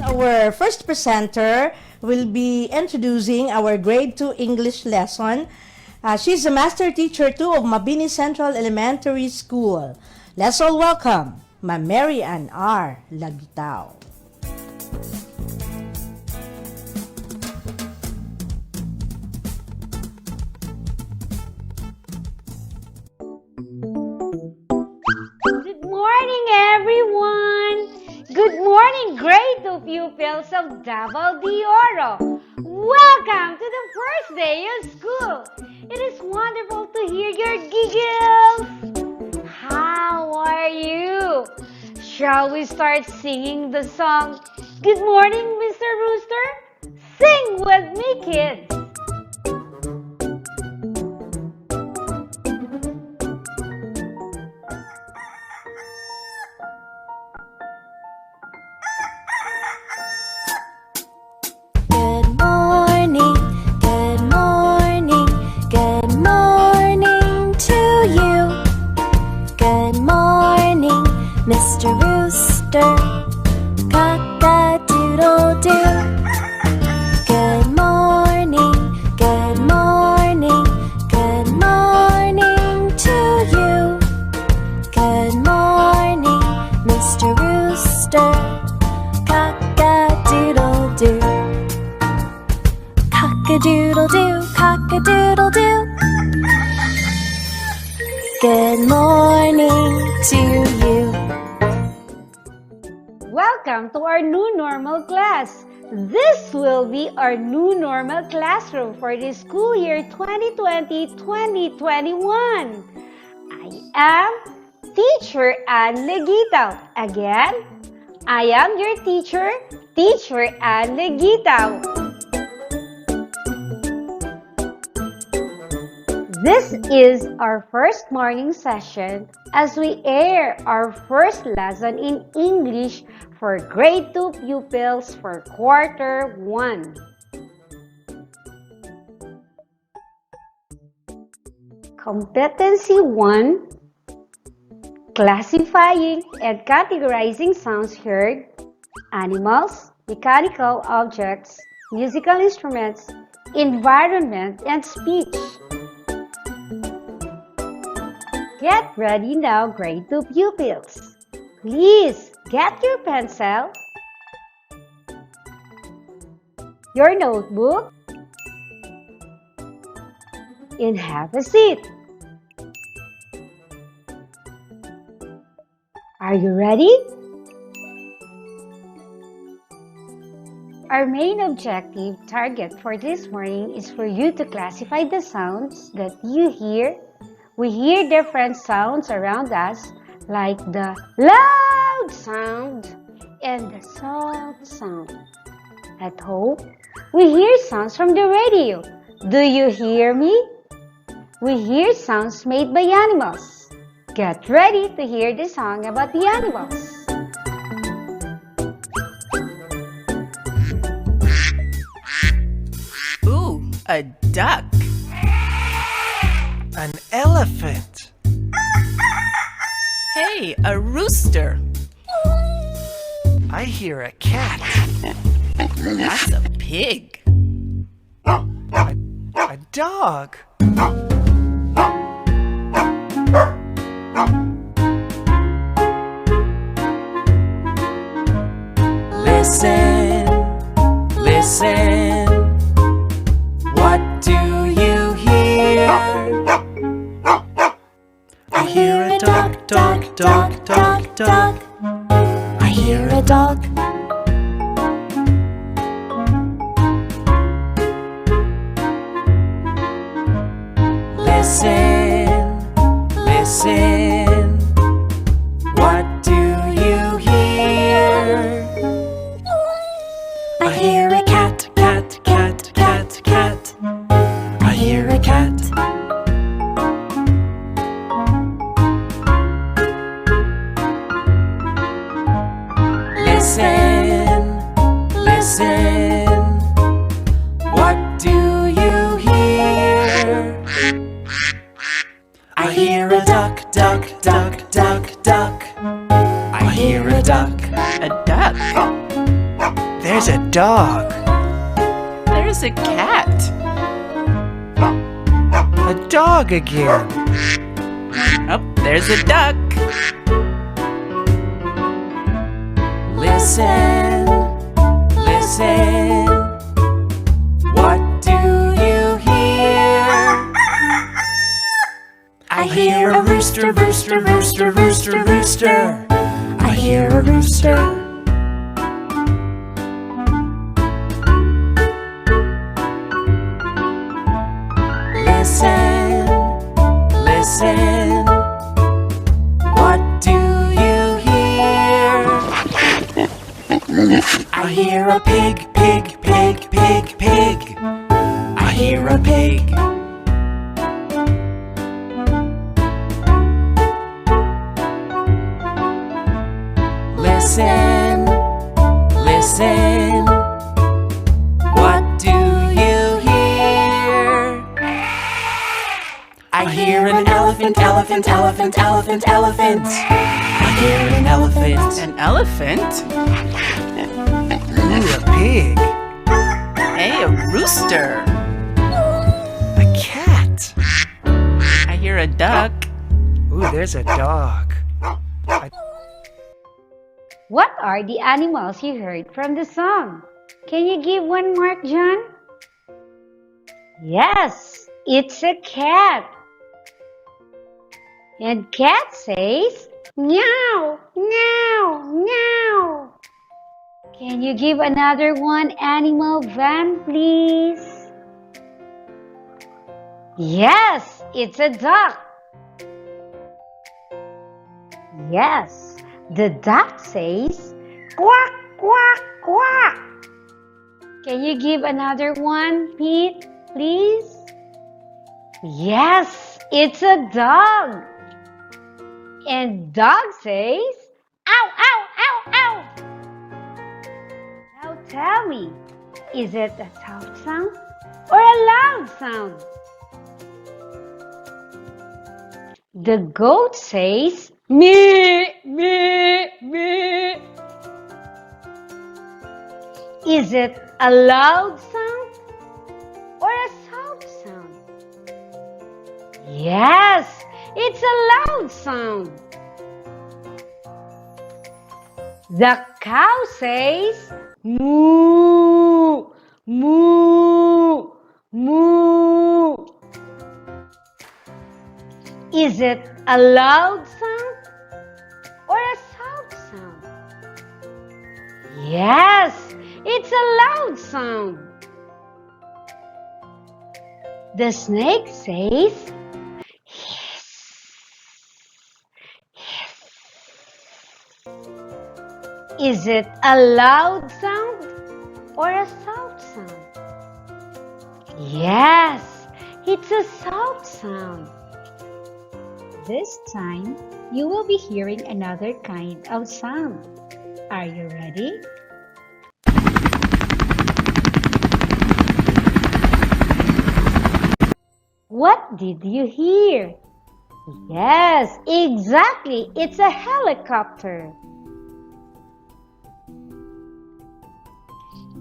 Our first presenter will be introducing our grade 2 English lesson. She's a master teacher too of Mabini Central Elementary School. Let's all welcome Ma'am Mary Ann R. Lagitao. Good morning, everyone! Good morning, grade 2 pupils of Davao de Oro. Welcome to the first day of school. It is wonderful to hear your giggles. How are you? Shall we start singing the song, Good Morning, Mr. Rooster? Sing with me, kids. Mr. Rooster, cock-a-doodle-doo. Good morning, good morning, good morning to you. Good morning, Mr. Rooster, cock-a-doodle-doo. Cock-a-doodle-doo, cock-a-doodle-doo. Good morning to you. Welcome to our new normal class. This will be our new normal classroom for the school year 2020-2021. I am Teacher Ann Legitao. Again, I am your teacher, Teacher Ann Legitao. This is our first morning session as we air our first lesson in English for grade 2 pupils for quarter 1. Competency 1, classifying and categorizing sounds heard, animals, mechanical objects, musical instruments, environment, and speech. Get ready now, grade 2 pupils. Please get your pencil, your notebook, and have a seat. Are you ready? Our main objective target for this morning is for you to classify the sounds that you hear. We hear different sounds around us, like the loud sound and the soft sound. At home, we hear sounds from the radio. Do you hear me? We hear sounds made by animals. Get ready to hear the song about the animals. Ooh, a duck. An elephant. Hey, a rooster. I hear a cat. That's a pig. A dog. Listen, listen. What do you hear? I hear a dog, dog, dog, dog, dog. I hear a dog. Listen, listen. What do you hear? I hear a cat, Cat, cat, cat, cat. I hear a cat. Listen, listen. What do you hear? I hear a duck, duck, a duck. A duck. There's a dog. There's a cat. A dog again. Oh, there's a duck. Listen, listen. What do you hear? I hear a rooster, rooster, rooster, rooster, rooster. I hear a rooster. Listen, listen. What do you hear? I hear a pig, pig, pig, pig, pig. I hear a pig. Listen, listen. What do you hear? I hear an elephant, elephant, elephant, elephant, elephant. I hear an elephant. An elephant? Ooh, a pig. Hey, a rooster. A cat. I hear a duck. Ooh, there's a dog. What are the animals you heard from the song? Can you give one mark, John? Yes, it's a cat. And cat says, meow, meow, meow. Can you give another one, Animal Van, please? Yes, it's a duck. Yes, the duck says, quack, quack, quack. Can you give another one, Pete, please? Yes, it's a dog. And dog says, ow, ow, ow, ow. Now tell me, is it a soft sound or a loud sound? The goat says, meh, meh, meh. Is it a loud sound or a soft sound? Yes, it's a loud sound. The cow says, moo, moo, moo. Is it a loud sound or a soft sound? Yes, it's a loud sound. The snake says, is it a loud sound or a soft sound? Yes, it's a soft sound. This time, you will be hearing another kind of sound. Are you ready? What did you hear? Yes, exactly. It's a helicopter.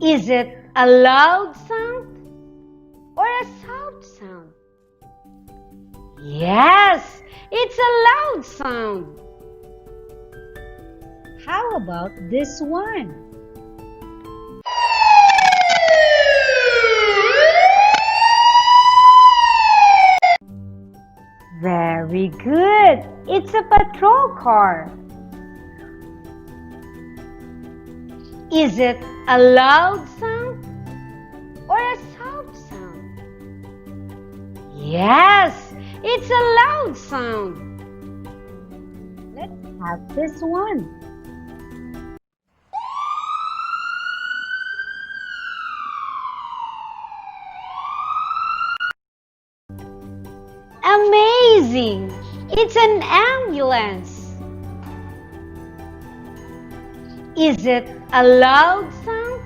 Is it a loud sound or a soft sound? Yes, it's a loud sound. How about this one? Very good. It's a patrol car. Is it a loud sound or a soft sound? Yes, it's a loud sound. Let's have this one. Amazing! It's an ambulance. Is it a loud sound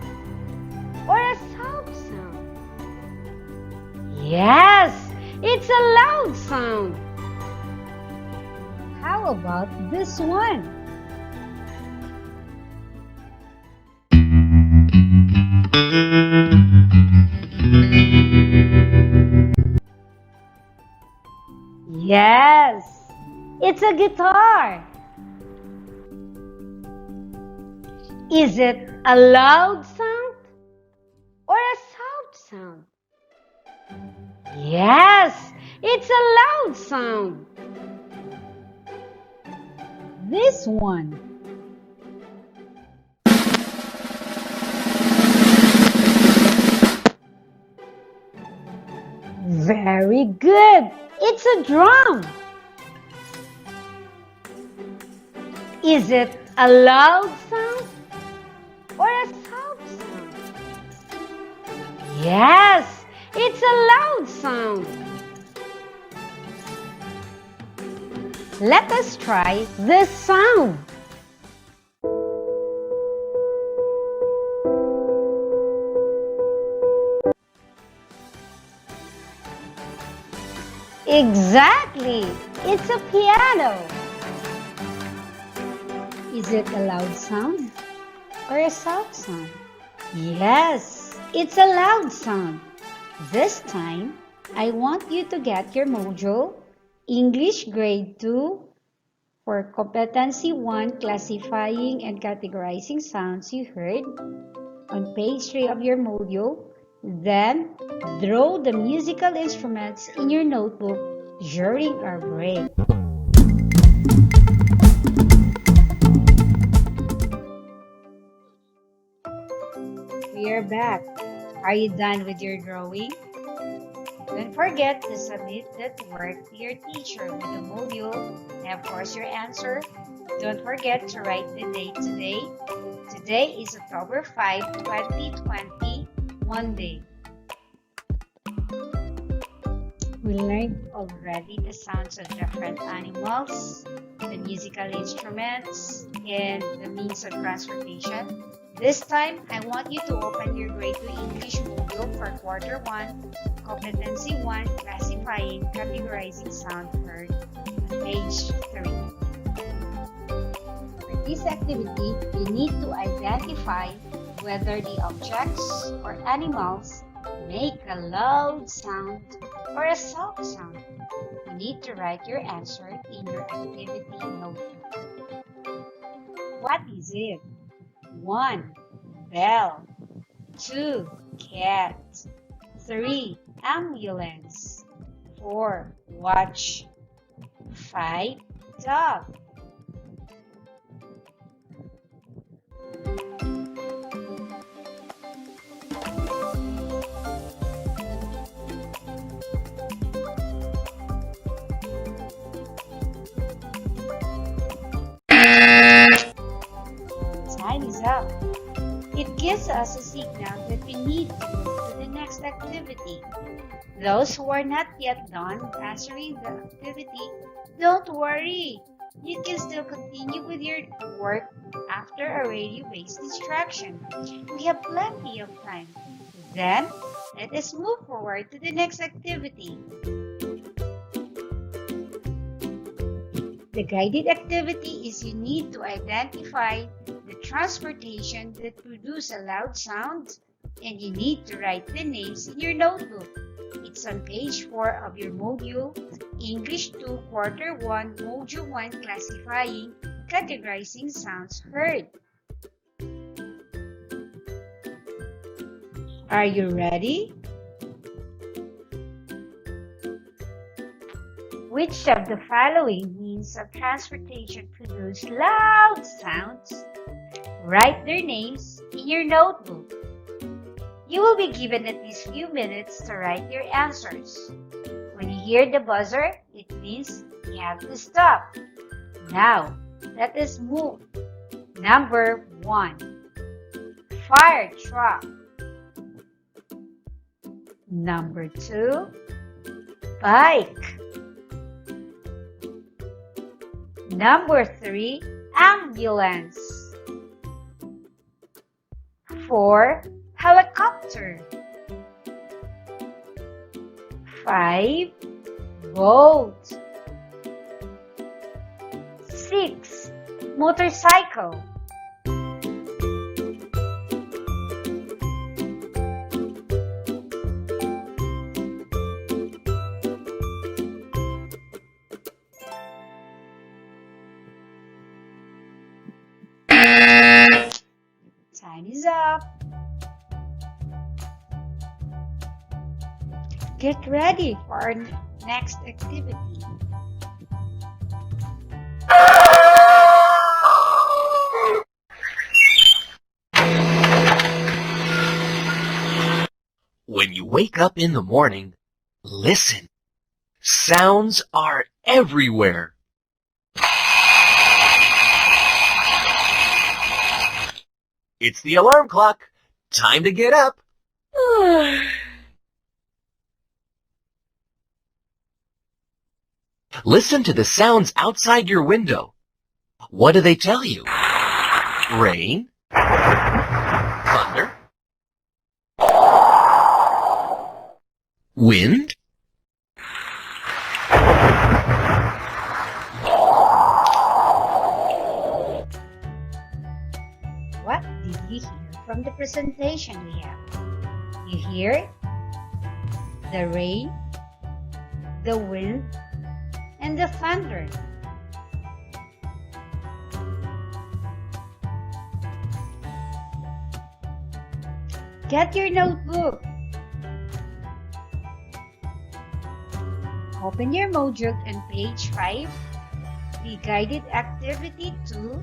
or a soft sound? Yes, it's a loud sound. How about this one? Yes, it's a guitar. Is it a loud sound or a soft sound? Yes, it's a loud sound. This one. Very good. It's a drum. Is it a loud sound or a soft sound? Yes, it's a loud sound. Let us try this sound. Exactly, it's a piano. Is it a loud sound or a soft sound? Yes, it's a loud sound. This time, I want you to get your module, English Grade 2, for Competency 1, Classifying and Categorizing Sounds you heard, on page 3 of your module. Then, draw the musical instruments in your notebook during our break. We are back. Are you done with your drawing? Don't forget to submit that work to your teacher with the module and of course your answer. Don't forget to write the date today. Today is October 5, 2020, Monday. We learned already the sounds of different animals, the musical instruments, and the means of transportation. This time, I want you to open your Grade 2 English module for Quarter 1, Competency 1, Classifying, Categorizing Sound Heard, page 3. For this activity, you need to identify whether the objects or animals make a loud sound or a soft sound. You need to write your answer in your activity notebook. What is it? 1. Bell. 2. Cat. 3. Ambulance. 4. Watch. 5. Dog. Time is up. It gives us a signal that we need to move to the next activity. Those who are not yet done answering the activity, don't worry. You can still continue with your work after a radio-based instruction. We have plenty of time. Then, let us move forward to the next activity. The guided activity is you need to identify the transportation that produce a loud sound, and you need to write the names in your notebook. It's on page 4 of your module, English 2, Quarter 1, Module 1, Classifying, Categorizing Sounds Heard. Are you ready? Which of the following means of transportation produce loud sounds? Write their names in your notebook. You will be given at least few minutes to write your answers. When you hear the buzzer, it means you have to stop. Now, let us move. Number 1. Fire truck. Number 2. Bike. Number 3. Ambulance. 4. Helicopter. 5. Boat. 6. Motorcycle. Time's up. Get ready for our next activity. When you wake up in the morning, listen. Sounds are everywhere. It's the alarm clock. Time to get up. Listen to the sounds outside your window. What do they tell you? Rain? Thunder? Wind? What did you hear from the presentation we have? You hear the rain, the wind, and the thunder. Get your notebook. Open your module on page 5. The guided activity 2.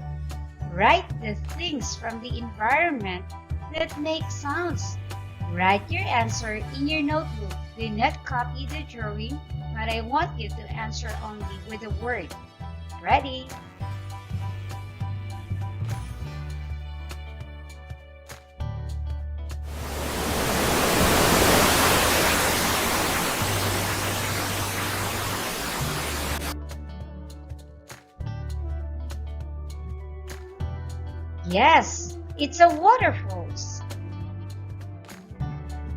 Write the things from the environment that make sounds. Write your answer in your notebook. Do not copy the drawing, but I want you to answer only with a word. Ready? Yes, it's a waterfalls.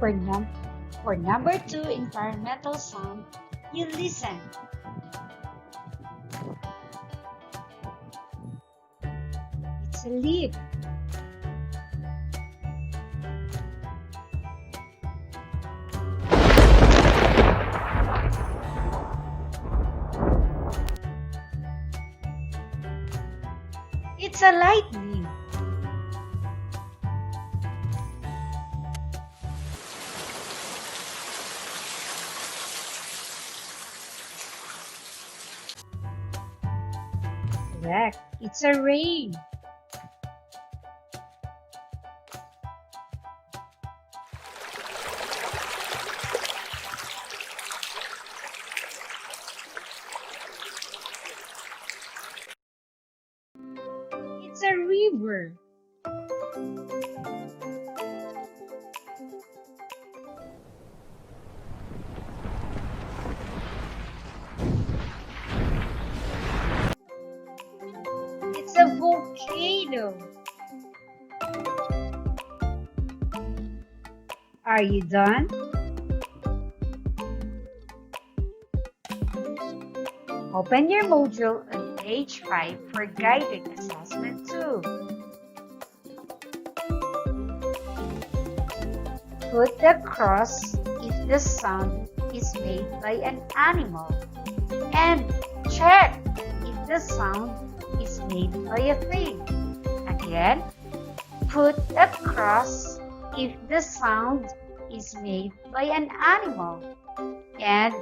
For number 2 environmental sound, you listen. It's a leaf. It's a lightning. Correct. It's a rain. It's a river. It's a volcano. Are you done? Open your module on page 5 for guided assessment 2. Put the cross if the sound is made by an animal, and check if the sound is made by a thing. Again, put a cross if the sound is made by an animal, and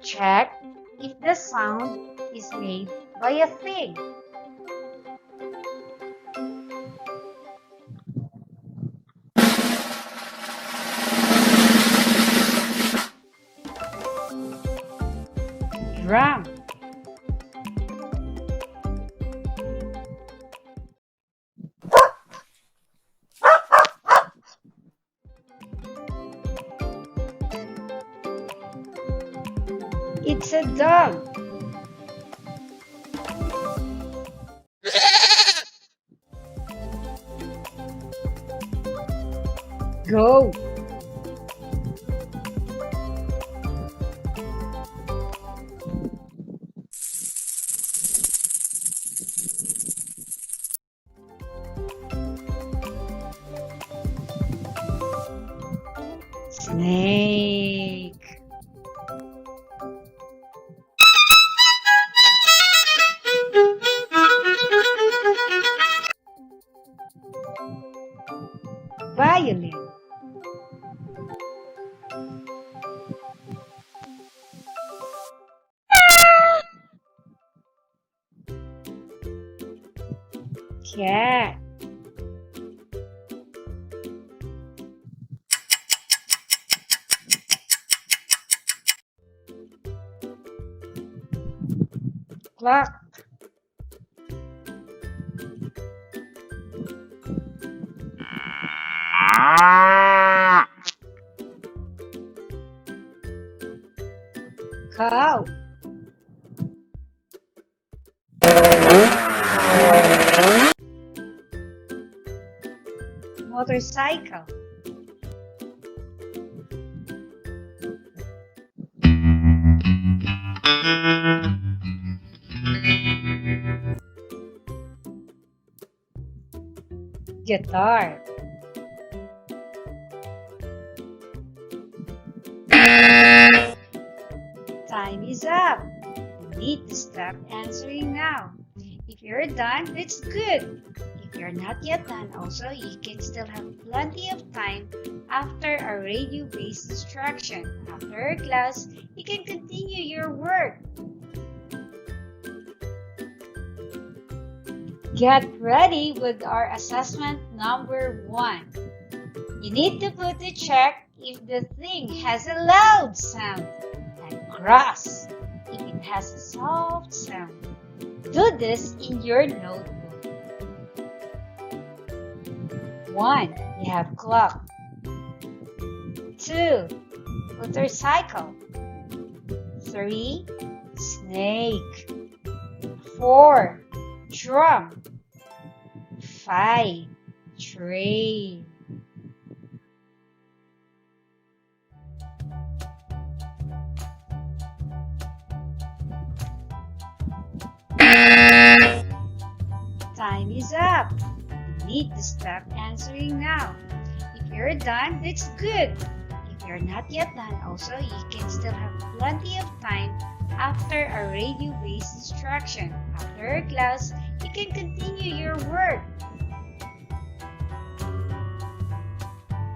check if the sound is made by a thing. Drum. It's a dog. Go. Snake. violin, cat, clock, cow, motorcycle, guitar, time is up. You need to stop answering now. If you're done, that's good. If you're not yet done, also, you can still have plenty of time after a radio-based instruction. After a class, you can continue your work. Get ready with our assessment number 1. You need to put a check if the thing has a loud sound and cross if it has a soft sound. Do this in your notebook. 1. You have clock. 2. Motorcycle. 3. Snake. 4. Drum. 5. Train. Time is up. You need to stop answering now. If you're done, that's good. If you're not yet done, also, you can still have plenty of time after a radio-based instruction. After a class, you can continue your work.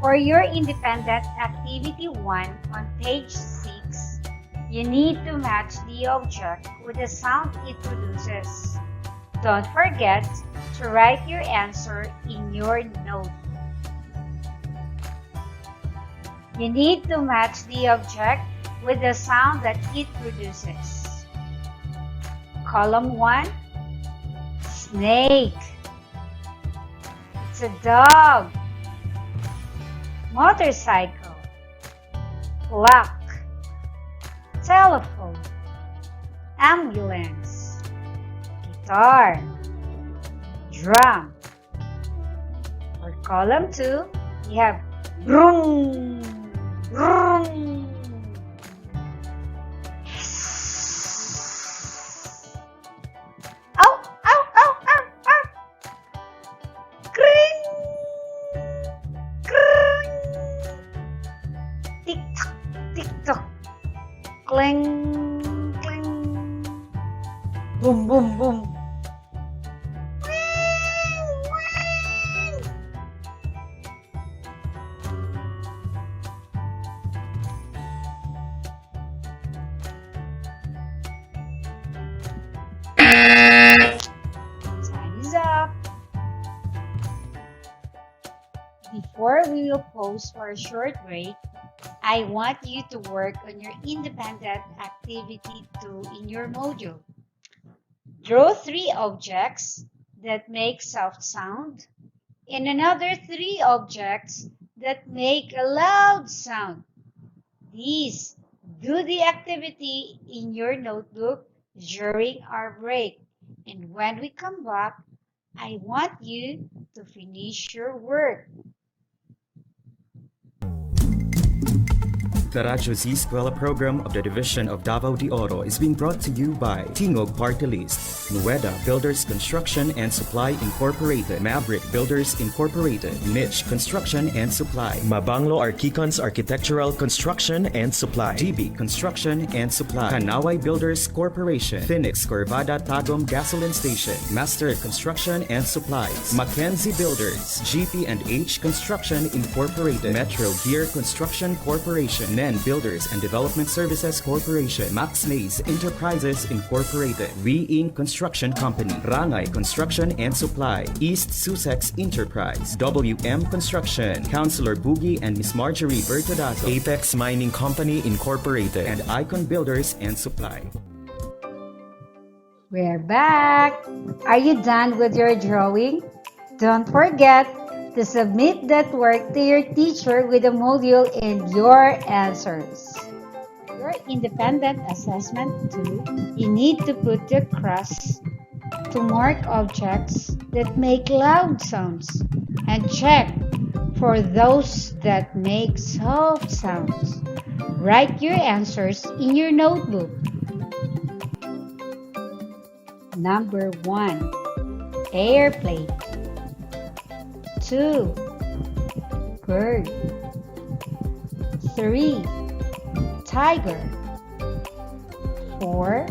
For your independent activity 1 on page 6, you need to match the object with the sound it produces. Don't forget to write your answer in your notebook. You need to match the object with the sound that it produces. Column 1, snake. It's a dog. Motorcycle. Clock. Telephone. Ambulance. Guitar. Drum. For column 2, you have broom. Broom. Ow, ow, ow, ow, ow. Kring. Kring. Tick tock, tick tock. Clang, clang. Boom, boom, boom. Time is up. Before we will pause for a short break, I want you to work on your independent activity 2 in your module. Draw 3 objects that make soft sound and another 3 objects that make a loud sound. Please do the activity in your notebook during our break. And when we come back, I want you to finish your work. The Radyo Z-eskwela program of the Division of Davao de Oro is being brought to you by Tingog Party List, Nueda Builders Construction and Supply Incorporated, Maverick Builders Incorporated, Mitch Construction and Supply, Mabanglo Archicons Architectural Construction and Supply, GB Construction and Supply, Kanaway Builders Corporation, Phoenix Corvada Tagum Gasoline Station, Master Construction and Supplies, Mackenzie Builders, GP&H Construction Incorporated, Metro Gear Construction Corporation, NEN Builders and Development Services Corporation, Max Mays Enterprises Incorporated, V-Ing Construction Company, Rangay Construction and Supply, East Sussex Enterprise, WM Construction, Councilor Boogie and Miss Marjorie Bertodazo, Apex Mining Company Incorporated, and Icon Builders and Supply. We're back! Are you done with your drawing? Don't forget to submit that work to your teacher with a module and your answers. Your independent assessment 2, you need to put the cross to mark objects that make loud sounds and check for those that make soft sounds. Write your answers in your notebook. Number 1, airplane. 2, bird. 3, tiger. 4,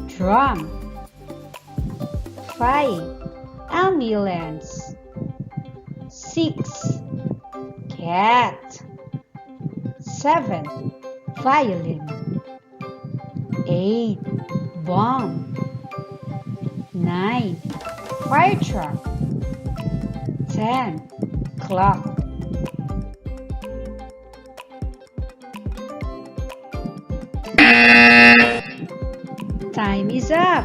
drum. 5, ambulance. 6, cat. 7, violin. 8, bomb. 9, fire truck. 10, clock. Time is up.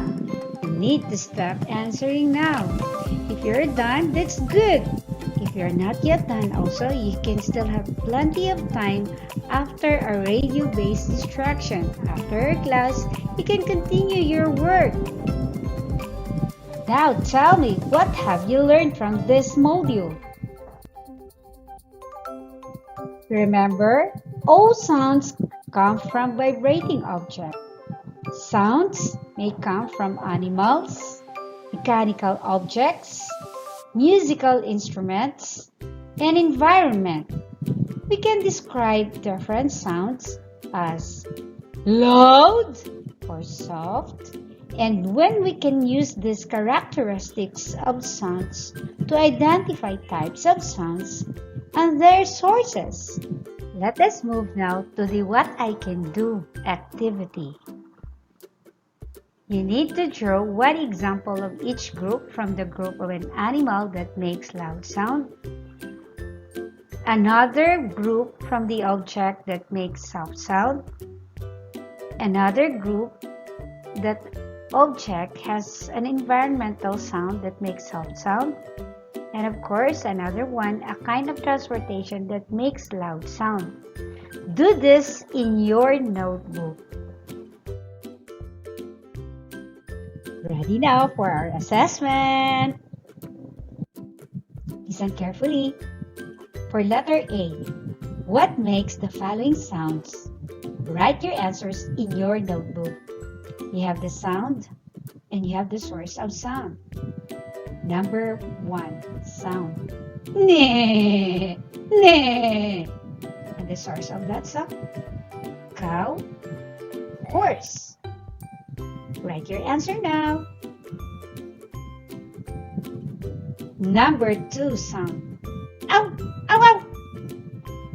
You need to stop answering now. If you're done, that's good. If you're not yet done, also, you can still have plenty of time after a radio-based distraction. After class, you can continue your work. Now tell me, what have you learned from this module? Remember, all sounds come from vibrating objects. Sounds may come from animals, mechanical objects, musical instruments, and environment. We can describe different sounds as loud or soft, and when we can use these characteristics of sounds to identify types of sounds and their sources. Let us move now to the What I Can Do activity. You need to draw one example of each group from the group of an animal that makes loud sound, another group from the object that makes soft sound, another group that object has an environmental sound that makes soft sound, and of course another one, a kind of transportation that makes loud sound. Do this in your notebook. Ready now for our assessment. Listen carefully. For letter A, what makes the following sounds? Write your answers in your notebook. You have the sound and you have the source of sound. Number 1, sound. Ne, ne. And the source of that sound? Cow, horse. Write your answer now. Number 2, sound. Ow, ow, ow.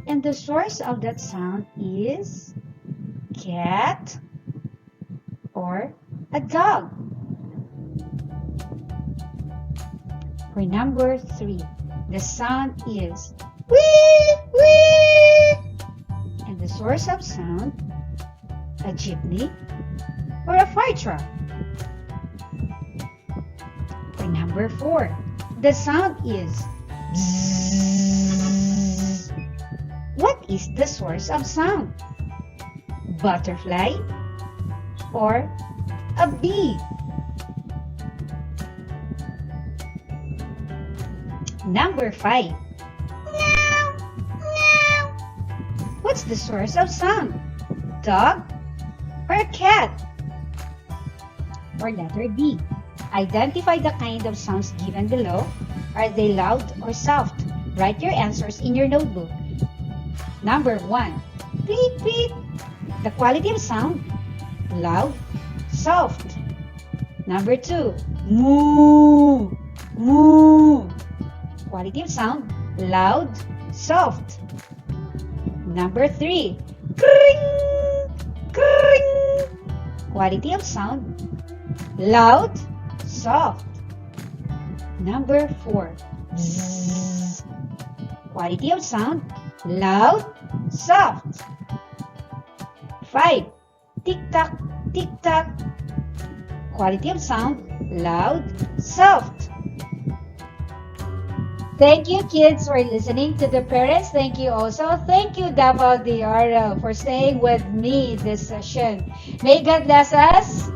And the source of that sound is cat or a dog. For number 3, the sound is wee, wee. And the source of sound, a jeepney or a fire truck. For number 4, the sound is zzz. What is the source of sound? Butterfly or a bee? Number 5. Meow, meow. What What's the source of sound? Dog or a cat? Or letter B. Identify the kind of sounds given below. Are they loud or soft? Write your answers in your notebook. Number 1. Beep beep. The quality of sound? Loud, soft. Number 2. Moo. Moo. Quality of sound? Loud, soft. Number 3. Kring. Kring. Quality of sound? Loud, soft. Number 4. Zzz. Quality of sound? Loud, soft. 5. Tick-tock, tick-tock. Quality of sound? Loud, soft. Thank you, kids, for listening. To the parents, thank you also. Thank you, Davao de Oro, for staying with me this session. May God bless us.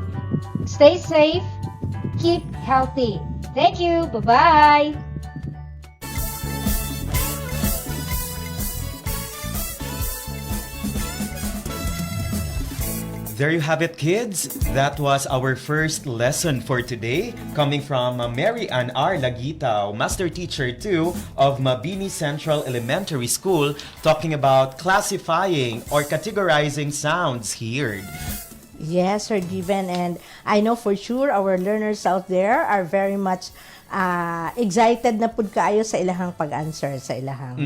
Stay safe. Keep healthy. Thank you. Bye-bye. There you have it, kids. That was our first lesson for today, coming from Mary Ann R. Lagitao, Master Teacher 2 of Mabini Central Elementary School, talking about classifying or categorizing sounds heard. Yes, Sir Given, and I know for sure our learners out there are very much excited na pud kaayo sa ilahang pag-answer sa ilahang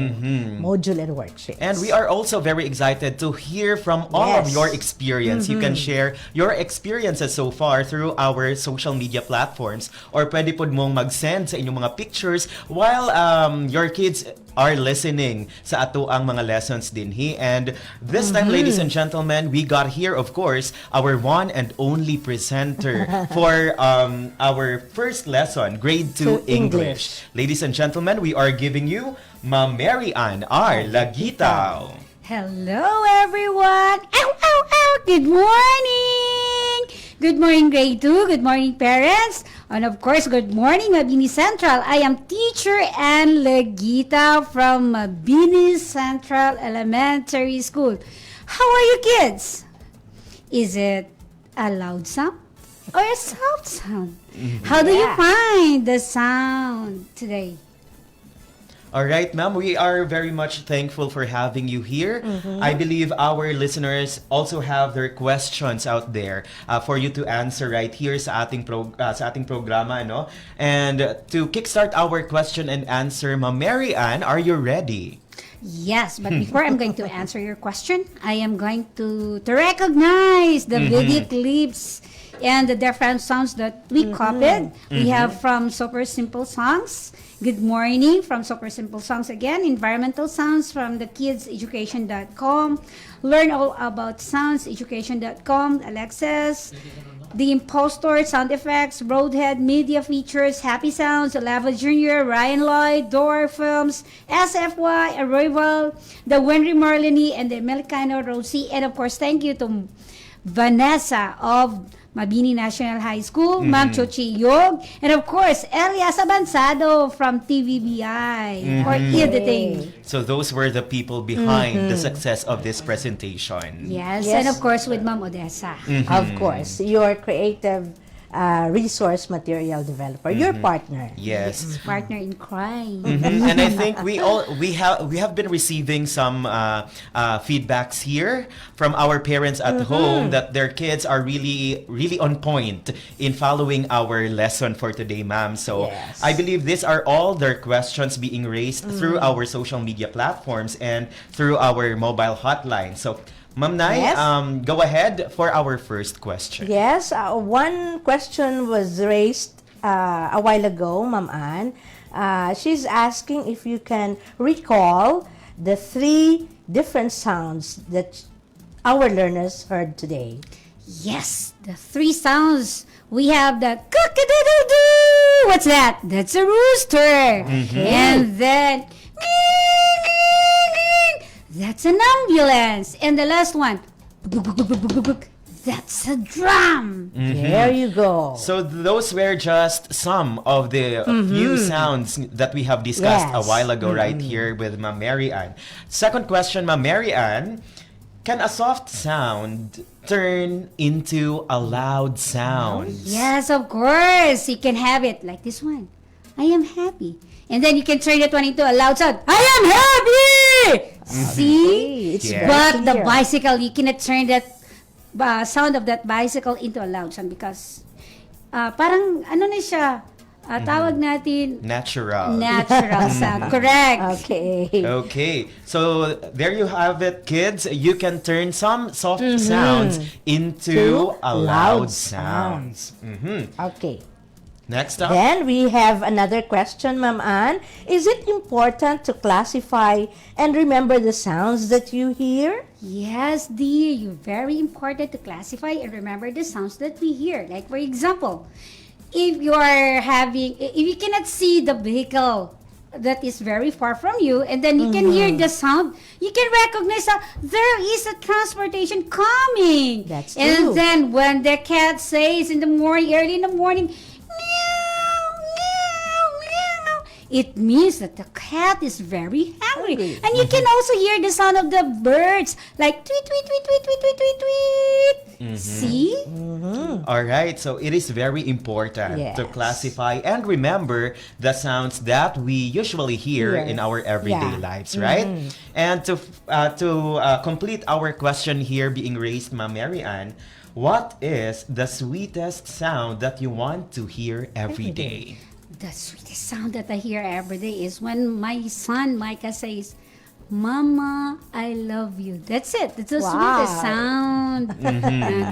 module and worksheets. And we are also very excited to hear from all of your experience. You can share your experiences so far through our social media platforms, or pwede pod mong mag-send sa inyong mga pictures while your kids are listening sa ato ang mga lessons dinhi. And this time, ladies and gentlemen, we got here, of course, our one and only presenter for our first lesson, grade 2 English. Ladies and gentlemen, we are giving you Ma'am Mary Ann R. Lagitao. Hello, everyone! Ow, ow, ow! Good morning! Good morning, grade 2. Good morning, parents. And of course, good morning, Mabini Central. I am teacher Ann Lagita from Mabini Central Elementary School. How are you, kids? Is it a loud sound or a soft sound? How do you find the sound today? All right, ma'am, we are very much thankful for having you here. I believe our listeners also have their questions out there for you to answer right here sa ating programa, no? And to kickstart our question and answer, Ma'am Mary Ann, are you ready? Yes, but before I'm going to answer your question, I am going to recognize the video clips and the different sounds that we copied. We have from Super Simple Songs, Good Morning from Super Simple Songs again, Environmental Sounds from the kidseducation.com, Learn All About Sounds, education.com, Alexis, The Impostor, Sound Effects, Broadhead, Media Features, Happy Sounds, Lava Jr., Ryan Lloyd, Door Films, SFY, Arrival, the Wenry Marlini, and the Melicano Rosie. And of course, thank you to Vanessa of Mabini National High School, Ma'am Chochi Yog, and of course, Elias Abansado from TVBI for editing. So those were the people behind the success of this presentation. Yes, Yes. and of course with Ma'am Odessa. Of course, your creative resource material developer, your partner. Yes. Partner in crime. And I think we have been receiving some feedbacks here from our parents at home that their kids are really on point in following our lesson for today, ma'am. So Yes. I believe these are all their questions being raised through our social media platforms and through our mobile hotline. So Ma'am Nay, Yes. go ahead for our first question. Yes, one question was raised a while ago, Ma'am Ann. She's asking if you can recall the 3 different sounds that our learners heard today. Yes, the 3 sounds. We have the cock-a-doodle-doo. What's that? That's a rooster. And then that's an ambulance. And the last one, That's a drum. There you go. So those were just some of the few sounds that we have discussed a Yes. while ago right here with Ma'am Mary Ann. Second question, Ma'am Mary Ann, can a soft sound turn into a loud sound? Yes, of course. You can have it like this one. I am happy. And then you can turn that one into a loud sound. I am happy! See? It's Yeah. very But the clear. bicycle, you cannot turn that sound of that bicycle into a loud sound because parang ano na siya, tawag natin Natural. natural sound. Correct. Okay. Okay, so there you have it, kids. You can turn some soft sounds into To a loud loud sounds. Okay. Next up. Then we have another question, Ma'am Ann. Is it important to classify and remember the sounds that you hear? Yes, dear, you're very important to classify and remember the sounds that we hear. Like for example, if you cannot see the vehicle that is very far from you, and then you can hear the sound, you can recognize that there is a transportation coming. That's and true. then when the cat says in the morning, early in the morning, meow, meow, meow, it means that the cat is very hungry. Hungry. And you can also hear the sound of the birds, like tweet, tweet, tweet, tweet, tweet, tweet, tweet, tweet. See? All right, so it is very important to Yes. classify and remember the sounds that we usually hear Yes. in our everyday Yeah. lives, right? And to complete our question here being raised, Ma'am Mary Ann, what is the sweetest sound that you want to hear every day? The sweetest sound that I hear every day is when my son Micah says, Mama, I love you. That's it. That's the Wow. sweetest sound.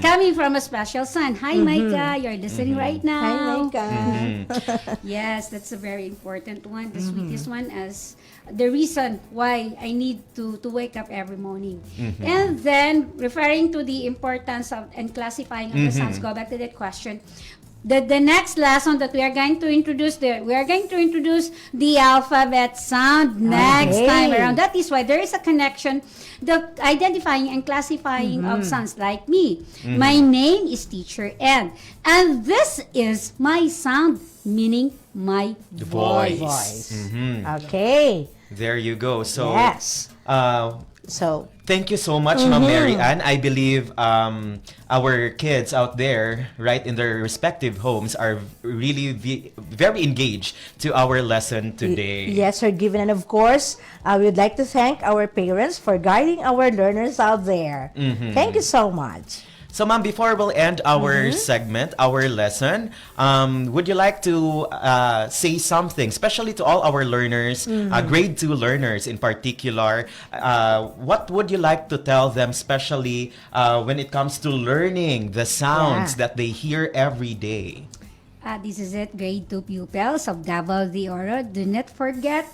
Coming from a special son. Hi, Micah. You're listening right now. Hi, Micah. Yes, that's a very important one. The sweetest one as the reason why I need to wake up every morning. And then, referring to the importance of and classifying of the sounds, go back to that question. The next lesson that we are going to introduce the alphabet sound next Okay. time around. That is why there is a connection, the identifying and classifying of sounds like me. My name is Teacher N, and this is my sound, meaning my voice. Voice. Okay. There you go. So, Yes. So, thank you so much, Ma'am Mary Ann. I believe our kids out there, right in their respective homes, are really very engaged to our lesson today. yes, Sir Given. And of course, we would like to thank our parents for guiding our learners out there. Thank you so much. So, Ma'am, before we'll end our segment, our lesson, would you like to say something, especially to all our learners, grade 2 learners in particular? What would you like to tell them, especially when it comes to learning the sounds Yeah. that they hear every day? This is it, grade 2 pupils of Davao de Oro. Do not forget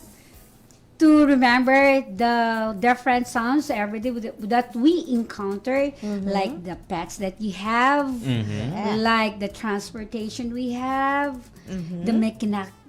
to remember the different sounds every day that we encounter, like the pets that you have, like the transportation we have, the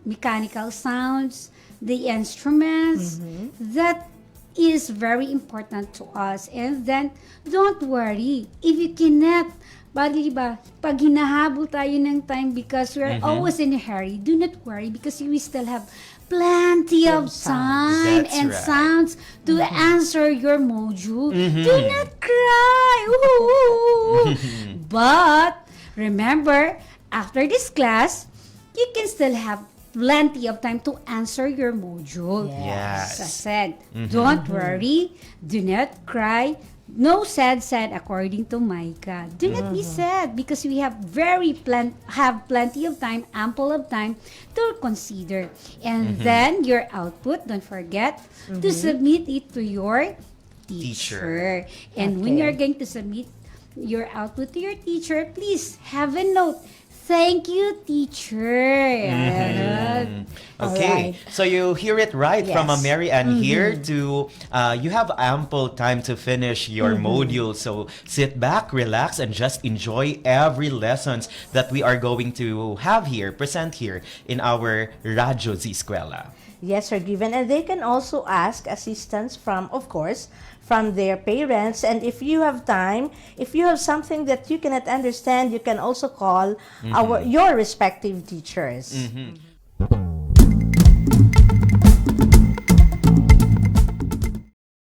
mechanical sounds, the instruments. That is very important to us. And then, don't worry if you cannot. Bali ba, pag hinahabol tayo ng time because we're always in a hurry, do not worry because we still have plenty of time That's and right. sounds to answer your module. Do not cry. Ooh. But remember, after this class, you can still have plenty of time to answer your module. Yes. As I said, don't worry, do not cry. No sad according to Micah. Do not be sad because we have plenty of time, ample of time to consider. And then your output, don't forget to submit it to your teacher. And when Okay. you're going to submit your output to your teacher, please have a note. Thank you, teacher. Okay, Alright. so you hear it right from Yes. Mary Ann here to you have ample time to finish your module. So sit back, relax, and just enjoy every lessons that we are going to have here, present here in our Radyo Z-eskwela. Yes, Sir Given. And they can also ask assistance from, of course, from their parents. And if you have time, if you have something that you cannot understand, you can also call your respective teachers.